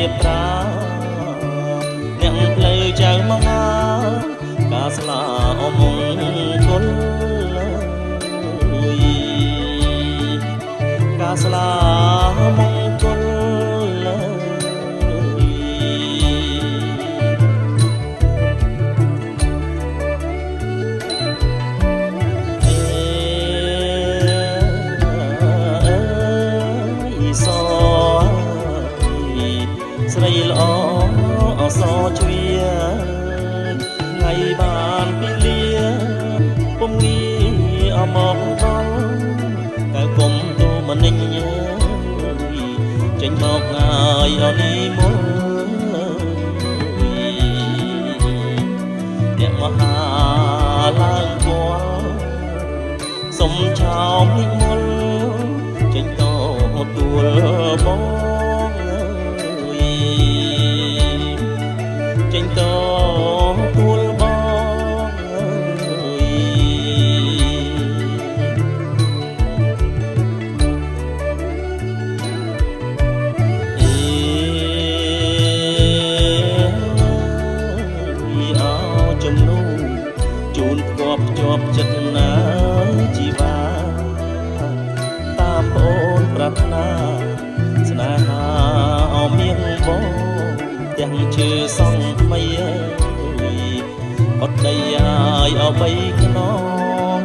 បប្រាអ្នកផ្លូវចៅមកការស្លាអមង្គលការស្លាមង្គលស្រីល្អអសជ្រាថ្ងៃបានពីលាពុំងាអមកដល់កៅគុំទូមនិញចេញមកងាយអនីមុលអ្នកមហាឡើងគល់សុំឆោមនិមលចេញតទួលបងចេញតទួលបងអោចំនួនជូនផ្គាប់ភ្ជាប់ចិត្តណាជីវាតាមអូនប្រាថ្នាស្នេហាអមៀងបងទាំងឈើសង់ថ្មីអត់ដីឲ្យអបីខ្នង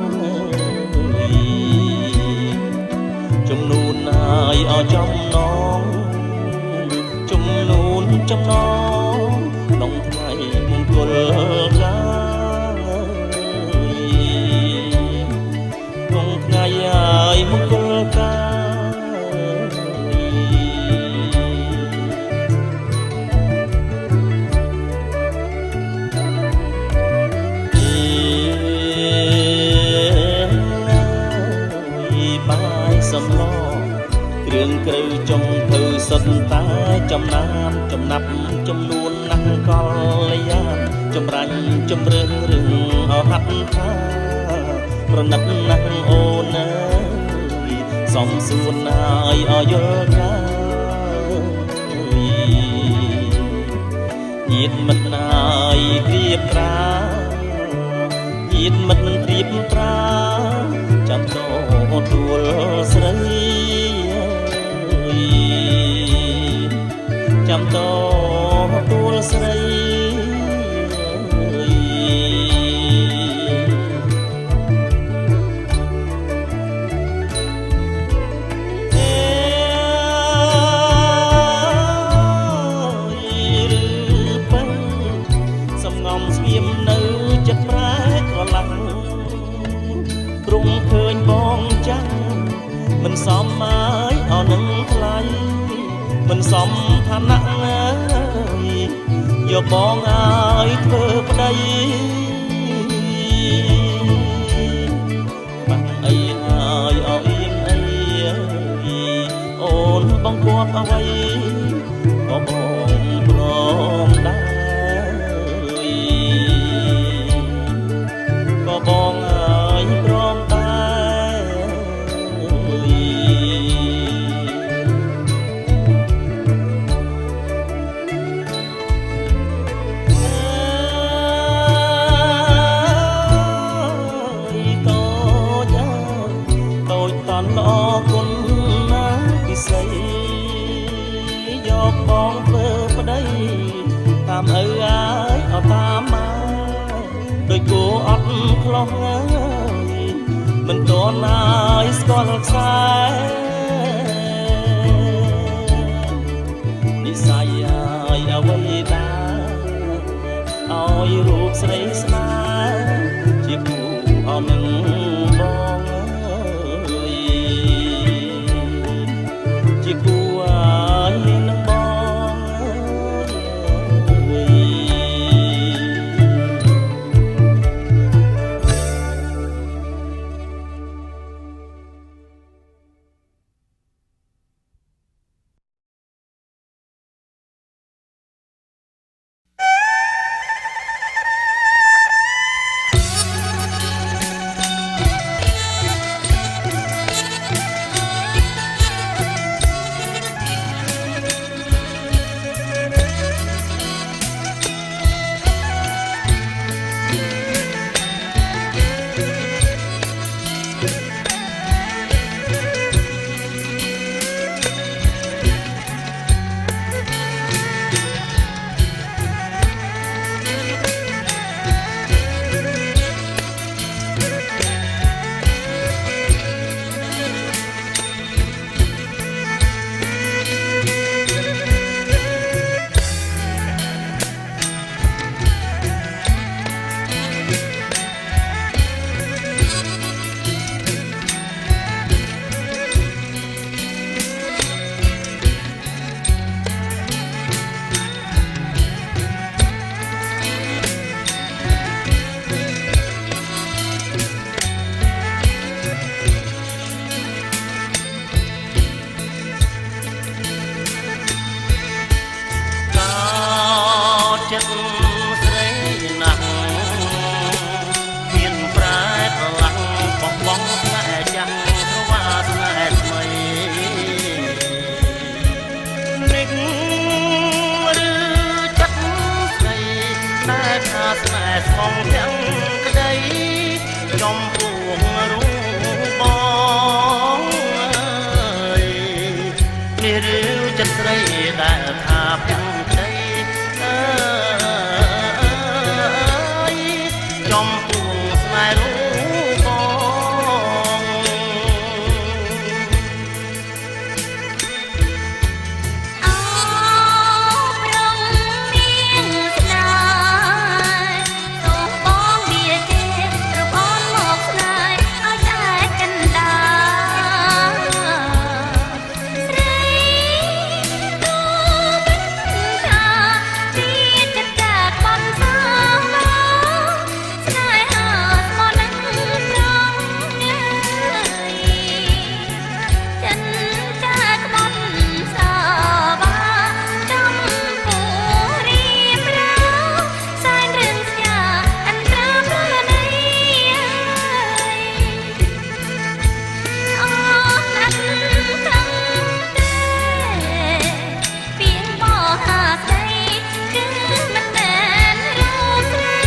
ចំនួនឲ្យអចំណងចំនួនចំណងក្នុងថ្ងៃមង្គលការក្នុងថ្ងៃឲ្យមង្គលការសំឡគ្រឿងក្រៅចុងភៅសុទ្ធតែចំណាំចំណាប់ចំនួនណាស់កលយានចម្រាញ់ចម្រើសរឿងអហាត់ថាប្រណិតណាស់អូនអើយសំសួនណាយអយល់កាញាតមិត្តណាយព្រៀបប្រាញាតមិត្តព្រៀបប្រាចាំតទួលស្រីចាំតទួលស្រីសំងំស្ងៀមនៅចិត្តប្រែក្រឡាំងទ្រង់ឃើញបងចាំងមិនសមហើយអនឹងថ្លៃមិនសមឋានៈយកបងឲ្យធ្វើប្តីបាក់អីហើយអអៀងអីអូនបងគប់អ្វីក៏បងព្រមដែរក៏បងឲ្យព្រមល្អគុណណាពិសីយកបងធ្វើប្តីតាមឪអាយអត់តាមមកដោយគួអត់ខ្លោះហើយមិនតន់ហើយស្គាល់ខ្សែនិស័យហើយអ្វីដែរឲ្យរូបស្រីស្នេហ៍ជាគូអមនឹងបងជាគូឲ្យនឹងបង ឬចិត្តស្រីដែលថាពេញក្តីអើយចំពោះស្នេហ៍រូបបងអោប្រងមានស្នេហ៍សូមបងវាទេរកអូនមកស្នេហ៍ឲ្យតែកណ្ដាលស្រីទូមិនថាពីចិត្តចាក់បំសោស្នេហាស្មោះនឹងត្រង់ចិនចាក់បំសោបាចំពោះរៀបរោសែនរឿងស្ញាអន្តរាប្រណីអូនណាស់ខឹងទេពីបោះហាស្ដីគឺមិនមែនរូបស្រី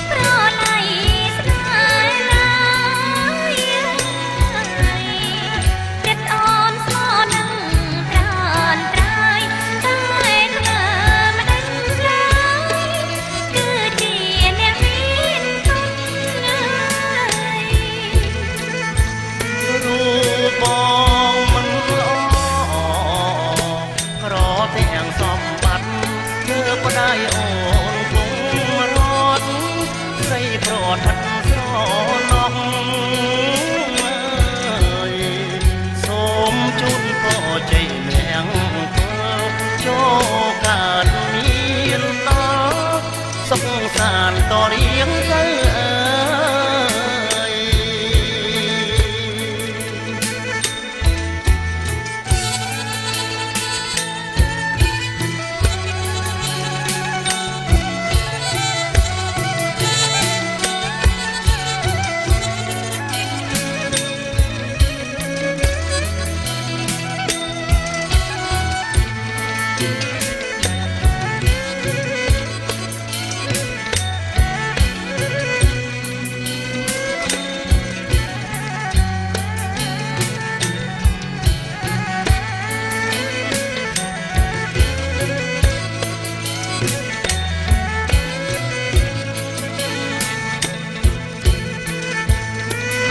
ប្រឡ័យស្នេហ៍ឡើយចិត្តអូនស្មោះនឹងត្រានត្រាយតែធ្វើមិនដឹងឡើយគឺជាអ្នកមានទុនឡើយ រូបបងមិនល្អក្រទាំងសម្បត្តិធ្វើប្តីអូនគង់រត់ស្រីប្រថិតស្រណោះអើយសូមជូនពរជ័យមង្គលចូលកើតមានដល់សុខសាន្តតរៀងទៅអើយ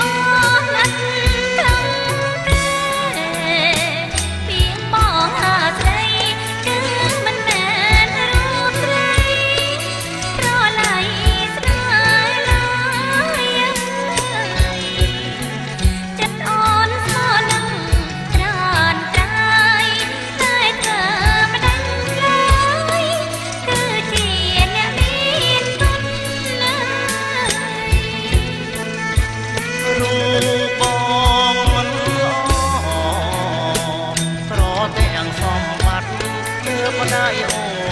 អូនណាស់ខឹងទេពីបោះហាស្ដីគឺមិនមែនរូបស្រីប្រឡ័យស្នេហ៍ឡើយចិត្តអូនស្មោះនឹងត្រានត្រាយតែធ្វើមិនដឹងឡើយគឺជាអ្នកមានទុនឡើយ រូបបងមិនល្អក្រទាំងសម្បត្តិធ្វើប្តីអូ